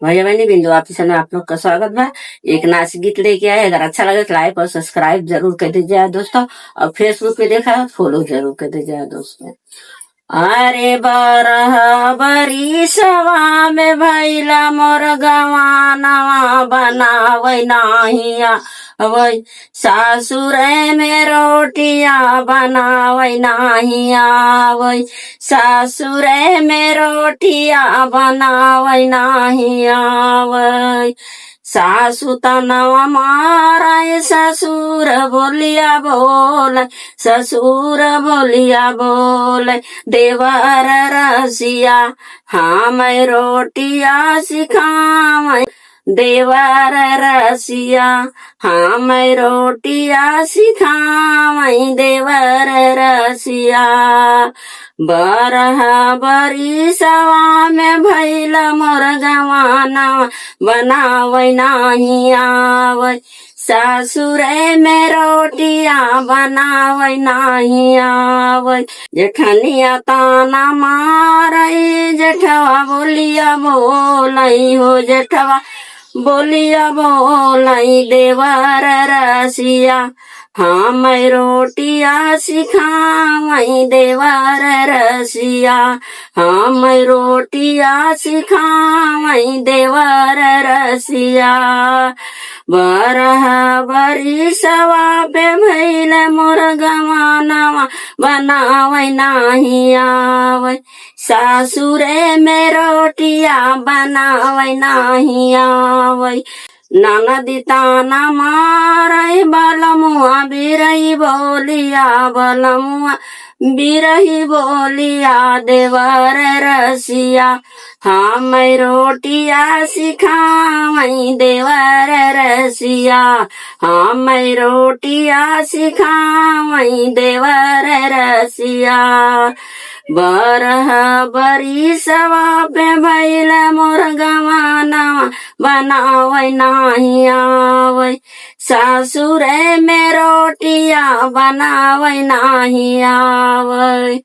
भैया बहनी बिंदु ऑफिस में आप लोग का स्वागत बा। एक नाच गीत लेके आए, अगर अच्छा लगे तो लाइक और सब्सक्राइब जरूर कर दीजिए दोस्तों। और फेसबुक पे देखा है फॉलो जरूर कर दीजिए दोस्तों। अरे बारह बरिसवा में भैला मोर गवानवा बनावै नाहिया वही सासुर में रोटिया बनावै नाहिया वही सासुर में रोटिया बनावै नाहिया वही सासु तनवा मारा ससुर बोलिया बोल ससुर बोलिया बोल देवर रसिया हम रोटिया सिखावै देवर रसिया हम रोटिया सिखावै देवर रसिया बरह बरिसवा में भैल मोर गवाना बनावै नाही आवै सासुर में रोटिया बनावै नाही आवै जेठनिया ताना मारै जेठवा बोलिया बोलै हो जेठवा बोलिया बोलै देवर रसिया हम रोटिया सिखावै देवर रसिया हम रोटिया सिखावै देवर रसिया बरह बरिसवा पे भैल मोर गवानवा बनावै नाही आवै सासुर में रोटिया बनावै नाही आवै ननदी ताना मारै बलमुआ बिरही बोलिया बलमुआ बिरही बोलिया देवर रसिया हम रोटिया सिखावै देवर रसिया हम रोटिया सिखावै देवर रसिया बरह बरिसवा पे भैल मोर गवानवा बनावै नाही आवै सासुर में रोटिया बनावै नाही आवै।